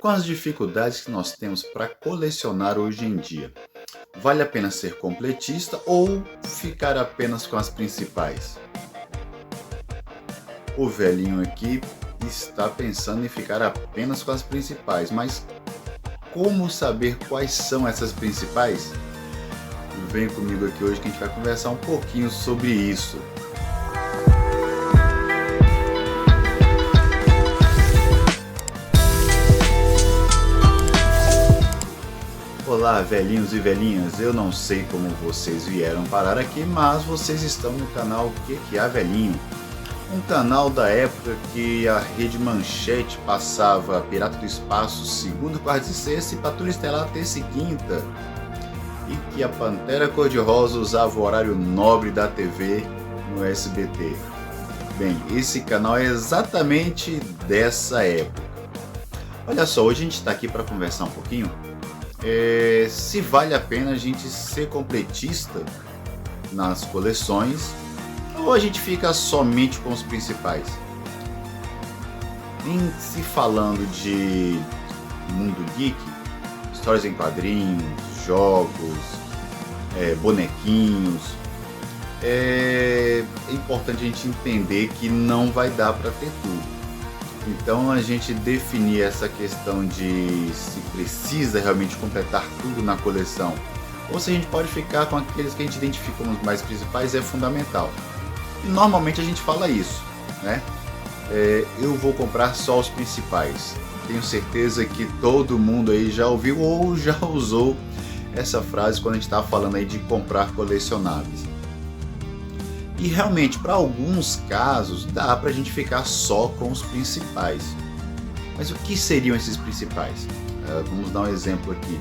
com as dificuldades que nós temos para colecionar hoje em dia, vale a pena ser completista ou ficar apenas com as principais? O velhinho aqui está pensando em ficar apenas com as principais, mas como saber quais são essas principais? Vem comigo aqui hoje que a gente vai conversar um pouquinho sobre isso. Olá, velhinhos e velhinhas, eu não sei como vocês vieram parar aqui, mas vocês estão no canal Que Há Velhinho, um canal da época que a Rede Manchete passava Pirata do Espaço segunda, quarta e sexta e Patrulha Estelar terça e quinta, e que a Pantera Cor-de-Rosa usava o horário nobre da TV no SBT. Bem, esse canal é exatamente dessa época. Olha só, hoje a gente está aqui para conversar um pouquinho se vale a pena a gente ser completista nas coleções ou a gente fica somente com os principais. Em se falando de mundo geek, histórias em quadrinhos, jogos, bonequinhos, é importante a gente entender que não vai dar para ter tudo. Então a gente definir essa questão de se precisa realmente completar tudo na coleção ou se a gente pode ficar com aqueles que a gente identifica como os mais principais é fundamental. E normalmente a gente fala isso, né? Eu vou comprar só os principais. Tenho certeza que todo mundo aí já ouviu ou já usou essa frase quando a gente está falando aí de comprar colecionáveis. E realmente, para alguns casos, dá para a gente ficar só com os principais. Mas o que seriam esses principais? Vamos dar um exemplo aqui.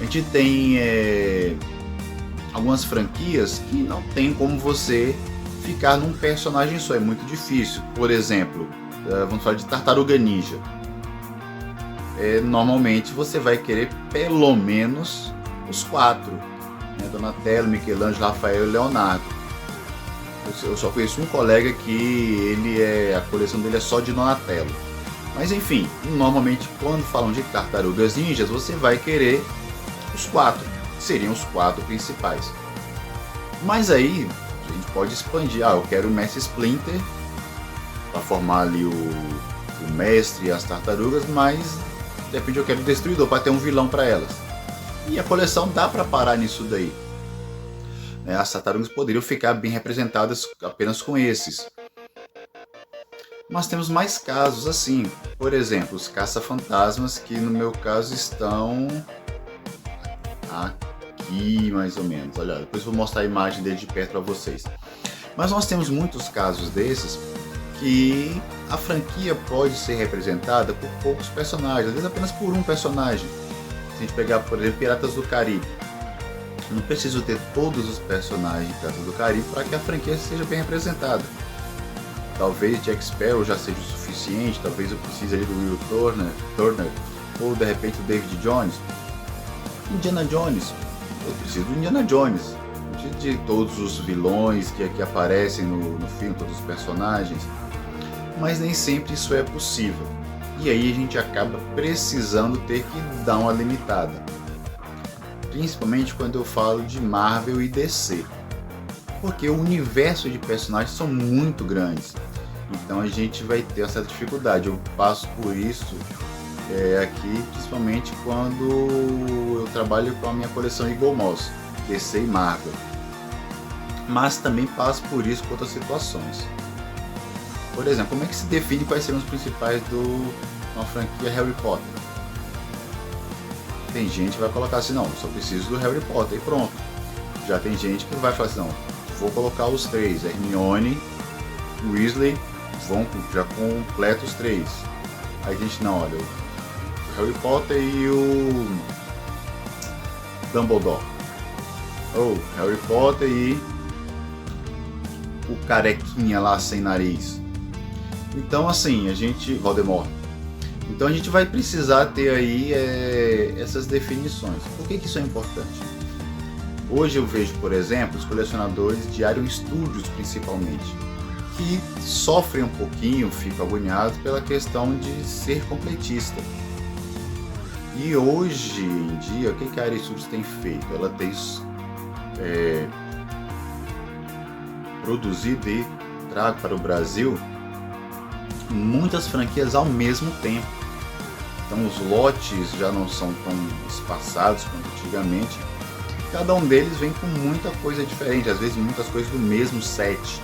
A gente tem algumas franquias que não tem como você ficar num personagem só, é muito difícil. Por exemplo, vamos falar de Tartaruga Ninja. Normalmente você vai querer pelo menos os 4, né? Donatello, Michelangelo, Rafael e Leonardo. Eu só conheço um colega que a coleção dele é só de Donatello. Mas enfim, normalmente quando falam de Tartarugas Ninjas, você vai querer os 4, que seriam os 4 principais. Mas aí a gente pode expandir, eu quero o Mestre Splinter para formar ali o mestre e as tartarugas, mas de repente eu quero o Destruidor para ter um vilão para elas. E a coleção dá para parar nisso daí. As tartarugas poderiam ficar bem representadas apenas com esses. Mas temos mais casos assim, por exemplo, os caça-fantasmas, que no meu caso estão aqui mais ou menos. Olha, depois eu vou mostrar a imagem dele de perto para vocês. Mas nós temos muitos casos desses que a franquia pode ser representada por poucos personagens, às vezes apenas por um personagem. Se a gente pegar, por exemplo, Piratas do Caribe, eu não preciso ter todos os personagens de Piratas do Caribe para que a franquia seja bem representada. Talvez Jack Sparrow já seja o suficiente, talvez eu precise ali do Will Turner ou de repente o David Jones. Indiana Jones, eu preciso do Indiana Jones, eu preciso de todos os vilões que aparecem no filme, todos os personagens, mas nem sempre isso é possível. E aí a gente acaba precisando ter que dar uma limitada. Principalmente quando eu falo de Marvel e DC, porque o universo de personagens são muito grandes, então a gente vai ter essa dificuldade. Eu passo por isso aqui, principalmente quando eu trabalho com a minha coleção Eagle Moss, DC e Marvel, mas também passo por isso com outras situações. Por exemplo, como é que se define quais seriam os principais de uma franquia Harry Potter? Tem gente que vai colocar assim, não, só preciso do Harry Potter e pronto. Já tem gente que vai falar assim, não, vou colocar os 3, Hermione, Weasley, já completa os 3. Aí a gente, não, olha, o Harry Potter e o Dumbledore. Ou Harry Potter e o carequinha lá sem nariz. Então assim, Voldemort. Então a gente vai precisar ter aí essas definições. Por que isso é importante? Hoje eu vejo, por exemplo, os colecionadores de Iron Studios principalmente, que sofrem um pouquinho, ficam agoniados pela questão de ser completista. E hoje em dia, o que a Aero Studios tem feito? Ela tem produzido e trago para o Brasil muitas franquias ao mesmo tempo. Então os lotes já não são tão espaçados quanto antigamente. Cada um deles vem com muita coisa diferente, às vezes muitas coisas do mesmo set.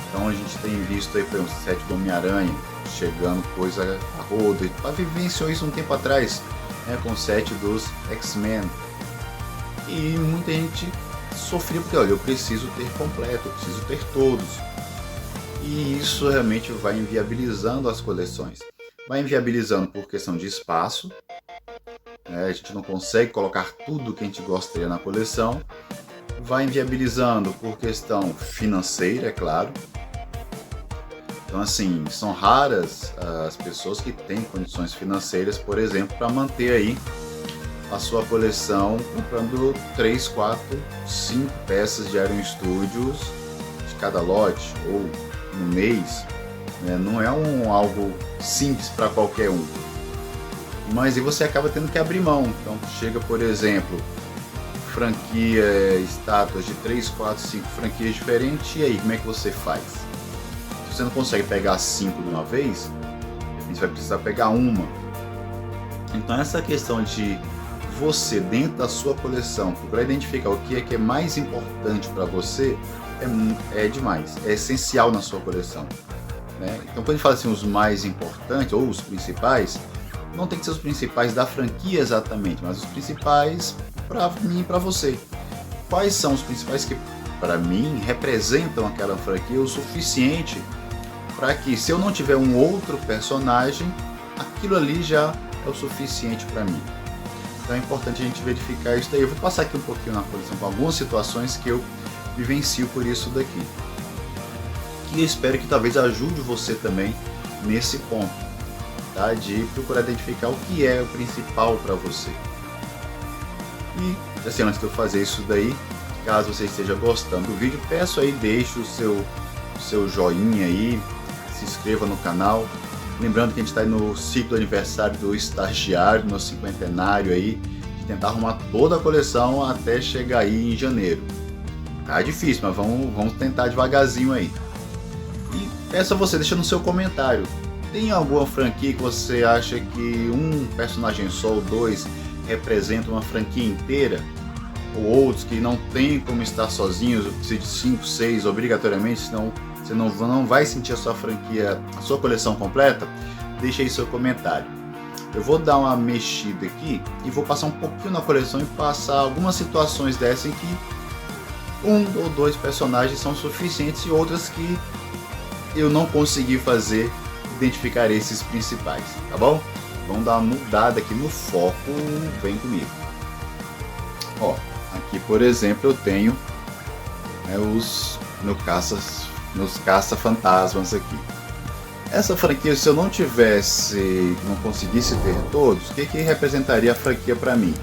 Então a gente tem visto aí, por exemplo, o set do Homem-Aranha, chegando coisa a rodo. A vivenciou isso um tempo atrás, né, com o set dos X-Men. E muita gente sofria porque, olha, eu preciso ter completo, eu preciso ter todos. E isso realmente vai inviabilizando as coleções. Vai inviabilizando por questão de espaço. A gente não consegue colocar tudo que a gente gostaria na coleção. Vai inviabilizando por questão financeira, é claro. Então, assim, são raras as pessoas que têm condições financeiras, por exemplo, para manter aí a sua coleção comprando 3, 4, 5 peças de Aero Studios de cada lote ou no mês. Não é algo simples para qualquer um. Mas aí você acaba tendo que abrir mão. Então chega, por exemplo, franquia, estátuas de 3, 4, 5 franquias diferentes, e aí como é que você faz? Se você não consegue pegar 5 de uma vez, a gente vai precisar pegar uma. Então essa questão de você, dentro da sua coleção, procurar identificar o que é mais importante para você é demais, é essencial na sua coleção. Então quando a gente fala assim, os mais importantes ou os principais, não tem que ser os principais da franquia exatamente, mas os principais para mim e para você. Quais são os principais que para mim representam aquela franquia o suficiente para que, se eu não tiver um outro personagem, aquilo ali já é o suficiente para mim. Então é importante a gente verificar isso daí. Eu vou passar aqui um pouquinho na coleção com algumas situações que eu vivencio por isso daqui, que eu espero que talvez ajude você também nesse ponto, tá? De procurar identificar o que é o principal para você. E assim, antes de eu fazer isso daí, caso você esteja gostando do vídeo, peço aí, deixe o seu joinha aí, se inscreva no canal. Lembrando que a gente está no ciclo aniversário do estagiário, no cinquentenário aí, de tentar arrumar toda a coleção até chegar aí em janeiro. Tá difícil, mas vamos tentar devagarzinho aí. E peço a você, deixa no seu comentário. Tem alguma franquia que você acha que um personagem só ou dois representa uma franquia inteira? Ou outros que não tem como estar sozinhos, precisa de 5, 6 obrigatoriamente, senão você não vai sentir a sua franquia, a sua coleção completa? Deixa aí seu comentário. Eu vou dar uma mexida aqui e vou passar um pouquinho na coleção e passar algumas situações dessas em que um ou dois personagens são suficientes e outras que eu não consegui fazer, identificar esses principais, tá bom? Vamos dar uma mudada aqui no foco, vem comigo. Ó, aqui por exemplo eu tenho meus caça-fantasmas aqui. Essa franquia, se eu não conseguisse ter todos, o que representaria a franquia para mim?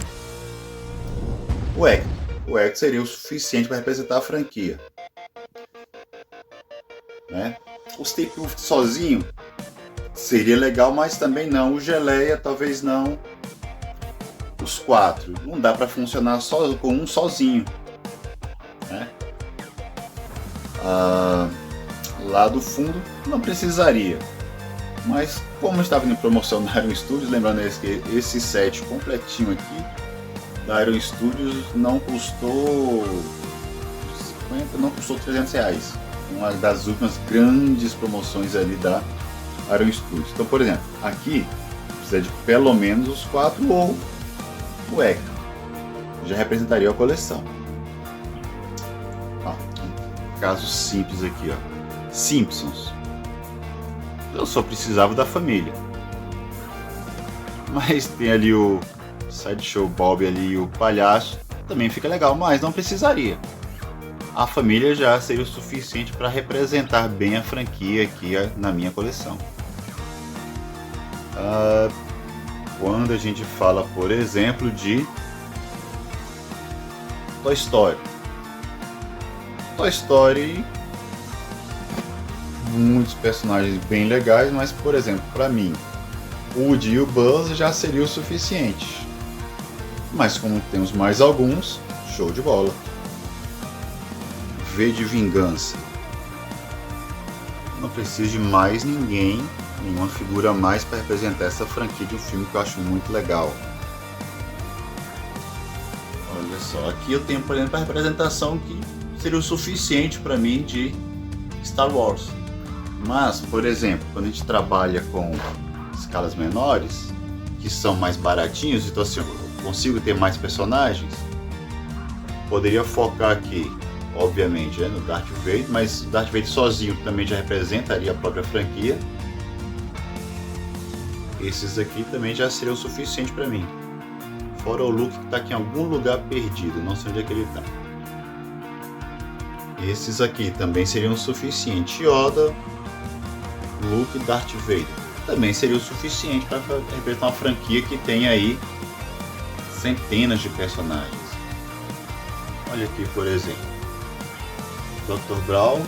O Hector. O Hector seria o suficiente para representar a franquia. O Steppenwolf sozinho seria legal, mas também não. O Geleia talvez não. Os 4 não dá para funcionar só com um sozinho. Lá do fundo não precisaria, mas como estava em promoção da Aero Studios, lembrando que esse set completinho aqui da Aero Studios não custou R$300, uma das últimas grandes promoções ali da Aero Studios. Então, por exemplo, aqui precisa de pelo menos os 4 ou o Hector, já representaria a coleção. Caso simples aqui, ó. Simpsons. Eu só precisava da família. Mas tem ali o Sideshow Bob ali e o palhaço. Também fica legal, mas não precisaria. A família já seria o suficiente para representar bem a franquia aqui na minha coleção. Quando a gente fala, por exemplo, de Toy Story. Toy Story, muitos personagens bem legais, mas por exemplo, para mim, o Woody e o Buzz já seria o suficiente. Mas como temos mais alguns, show de bola. V de Vingança. Não preciso de mais ninguém, nenhuma figura a mais para representar essa franquia de um filme que eu acho muito legal. Olha só, aqui eu tenho, por exemplo, a representação que seria o suficiente para mim de Star Wars. Mas, por exemplo, quando a gente trabalha com escalas menores, que são mais baratinhos, então assim, eu consigo ter mais personagens, poderia focar aqui, obviamente, no Darth Vader, mas o Darth Vader sozinho também já representaria a própria franquia. Esses aqui também já seriam o suficiente para mim. Fora o Luke que está aqui em algum lugar perdido, não sei onde é que ele está. Esses aqui também seriam o suficiente. Yoda, Luke e Darth Vader também seria o suficiente para representar uma franquia que tem aí centenas de personagens. Olha aqui, por exemplo, Dr. Brown,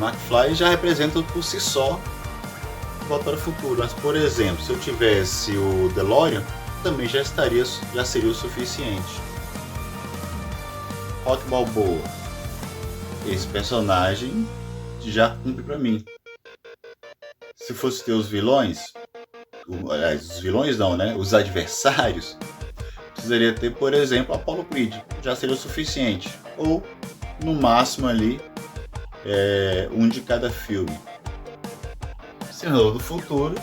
McFly já representam por si só Volta para o Futuro. Mas, por exemplo, se eu tivesse o DeLorean, também já seria o suficiente. Rock Balboa, esse personagem já cumpre para mim. Se fosse ter os vilões, os vilões não, né? Os adversários, precisaria ter, por exemplo, Apollo Creed, já seria o suficiente. Ou, no máximo ali, um de cada filme. Senhor do Futuro,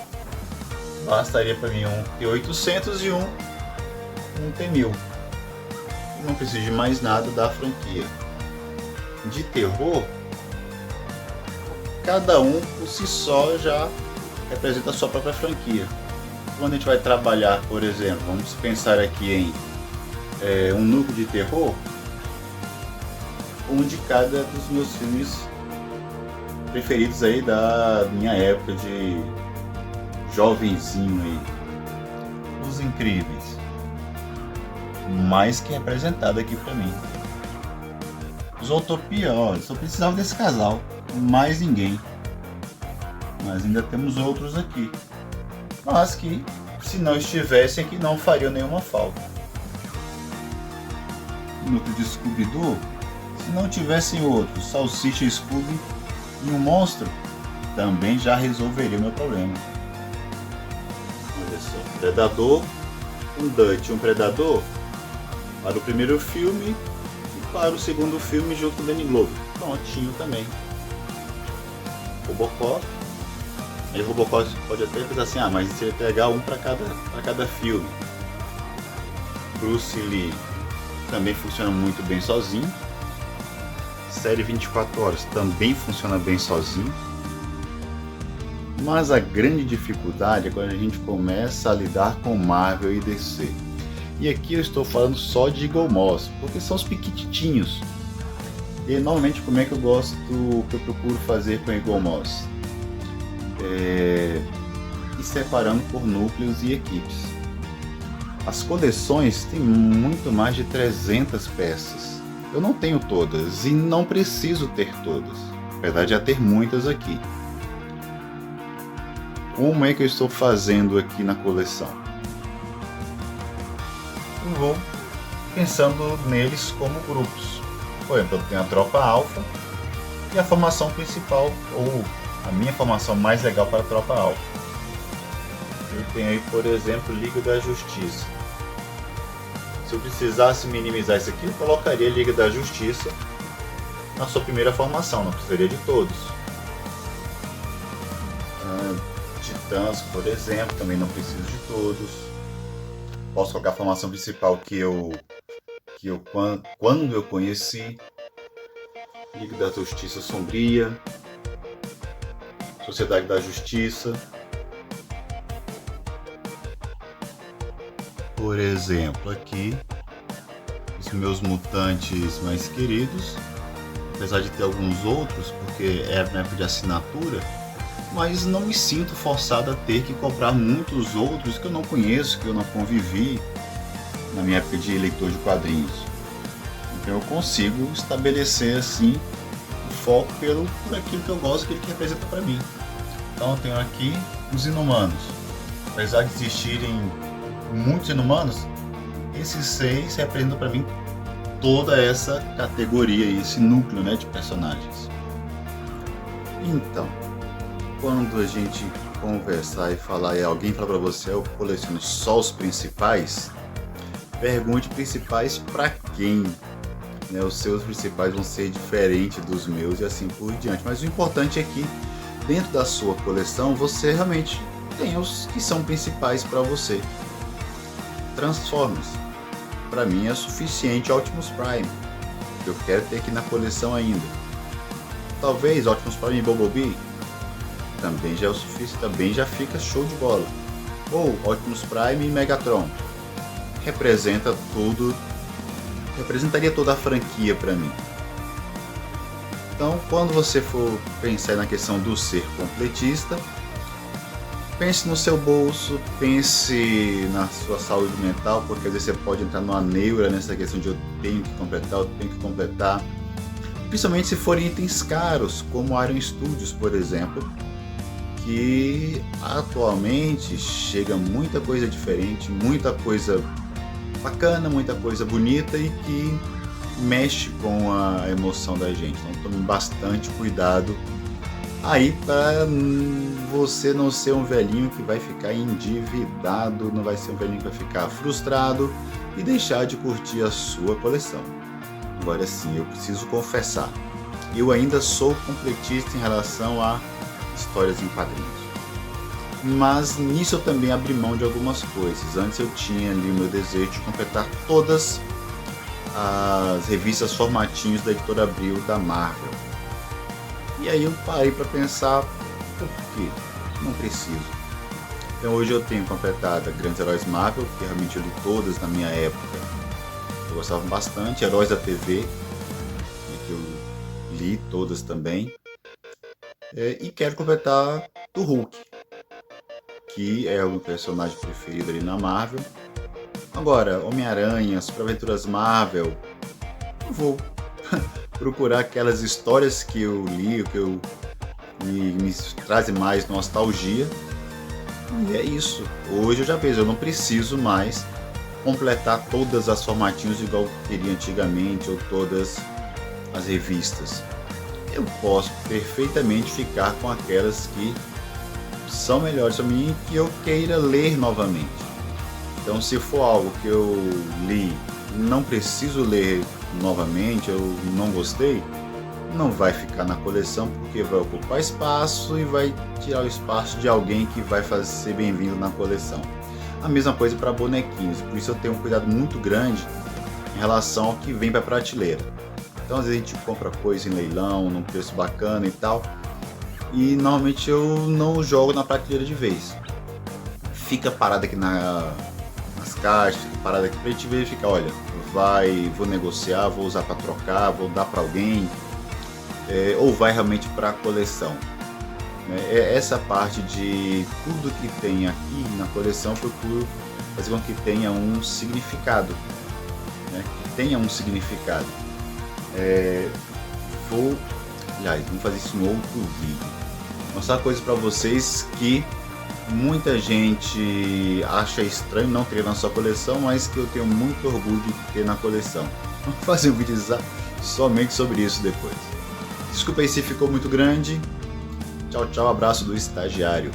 bastaria para mim um T-800 e um T-1000. Não preciso de mais nada da franquia. De terror, cada um por si só já representa a sua própria franquia. Quando a gente vai trabalhar, por exemplo, vamos pensar aqui em um núcleo de terror, um de cada dos meus filmes preferidos aí da minha época de jovenzinho aí. Os Incríveis, mais que representado aqui pra mim. Zootopia, ó, só precisava desse casal, mais ninguém. Mas ainda temos outros aqui, mas que, se não estivessem aqui, não fariam nenhuma falta. Núcleo de Scooby-Doo, se não tivessem outros, Salsicha e Scooby e um monstro, também já resolveria o meu problema. Olha só, Predador, um Dutch e um Predador para o primeiro filme e para o segundo filme junto com o Danny Glover. Prontinho também. Robocop. Aí o Robocop pode até pensar assim, mas se ele pegar um para cada filme. Bruce Lee também funciona muito bem sozinho. Série 24 horas também funciona bem sozinho. Mas a grande dificuldade é quando a gente começa a lidar com Marvel e DC. E aqui eu estou falando só de Eagle Moss, porque são os piquititinhos. E normalmente como é que eu gosto, que eu procuro fazer com Eagle Moss? E separando por núcleos e equipes. As coleções têm muito mais de 300 peças. Eu não tenho todas e não preciso ter todas, apesar de já ter muitas aqui. Como é que eu estou fazendo aqui na coleção? Eu vou pensando neles como grupos. Por exemplo, eu tenho a Tropa Alpha e a formação principal, ou a minha formação mais legal para a Tropa Alpha. Eu tenho aí, por exemplo, Liga da Justiça. Se eu precisasse minimizar isso aqui, eu colocaria a Liga da Justiça na sua primeira formação, não precisaria de todos. Titãs, por exemplo, também não preciso de todos. Posso colocar a formação principal quando eu conheci. Liga da Justiça Sombria, Sociedade da Justiça. Por exemplo, aqui, os meus mutantes mais queridos, apesar de ter alguns outros, porque é na época de assinatura, mas não me sinto forçado a ter que comprar muitos outros que eu não conheço, que eu não convivi na minha época de leitor de quadrinhos. Então eu consigo estabelecer assim o foco por aquilo que eu gosto, aquilo que representa para mim. Então eu tenho aqui Os Inumanos. Apesar de existirem muitos Inumanos, esses 6 representam para mim toda essa categoria, esse núcleo, né, de personagens. Então, quando a gente conversar e falar e alguém falar para você, eu coleciono só os principais, pergunte principais para quem, né? Os seus principais vão ser diferentes dos meus e assim por diante, mas o importante é que dentro da sua coleção você realmente tem os que são principais para você. Transformers, para mim é suficiente. Optimus Prime, que eu quero ter aqui na coleção ainda. Talvez Optimus Prime e Bumblebee também já é o suficiente, também já fica show de bola. Ou Optimus Prime e Megatron, representaria toda a franquia para mim. Então, quando você for pensar na questão do ser completista, pense no seu bolso, pense na sua saúde mental, porque às vezes você pode entrar numa neura nessa questão de eu tenho que completar, principalmente se forem itens caros, como Iron Studios, por exemplo, que atualmente chega muita coisa diferente, muita coisa bacana, muita coisa bonita e que mexe com a emoção da gente. Então tome bastante cuidado aí para você não ser um velhinho que vai ficar endividado, não vai ser um velhinho que vai ficar frustrado e deixar de curtir a sua coleção. Agora sim, eu preciso confessar, eu ainda sou completista em relação a histórias em quadrinhos. Mas nisso eu também abri mão de algumas coisas. Antes eu tinha ali o meu desejo de completar todas as revistas formatinhos da Editora Abril da Marvel. E aí eu parei para pensar, por quê? Não preciso. Então hoje eu tenho completado Grandes Heróis Marvel, que realmente eu li todas na minha época. Eu gostava bastante. Heróis da TV, que eu li todas também. E quero completar do Hulk, que é o meu personagem preferido ali na Marvel. Agora, Homem-Aranha, Super Aventuras Marvel, eu vou procurar aquelas histórias que eu li, que me trazem mais nostalgia. E é isso. Hoje eu já vejo, eu não preciso mais completar todas as formatinhos igual eu queria antigamente, ou todas as revistas. Eu posso perfeitamente ficar com aquelas que são melhores para mim e que eu queira ler novamente. Então, se for algo que eu li, não preciso ler novamente, eu não gostei, não vai ficar na coleção, porque vai ocupar espaço e vai tirar o espaço de alguém que vai ser bem-vindo na coleção. A mesma coisa para bonequinhos, por isso eu tenho um cuidado muito grande em relação ao que vem para a prateleira. Então, às vezes a gente compra coisa em leilão, num preço bacana e tal, e normalmente eu não jogo na prateleira de vez. Fica parado aqui nas caixas, fica parado aqui pra gente verificar, olha, vou negociar, vou usar para trocar, vou dar para alguém, ou vai realmente para a coleção. Essa parte de tudo que tem aqui na coleção, eu procuro fazer com que tenha um significado, né? Que tenha um significado. Vamos fazer isso em outro vídeo. Mostrar coisas para vocês que muita gente acha estranho não ter na sua coleção, mas que eu tenho muito orgulho de ter na coleção. Vamos fazer um vídeo somente sobre isso depois. Desculpa aí se ficou muito grande. Tchau, tchau, abraço do estagiário.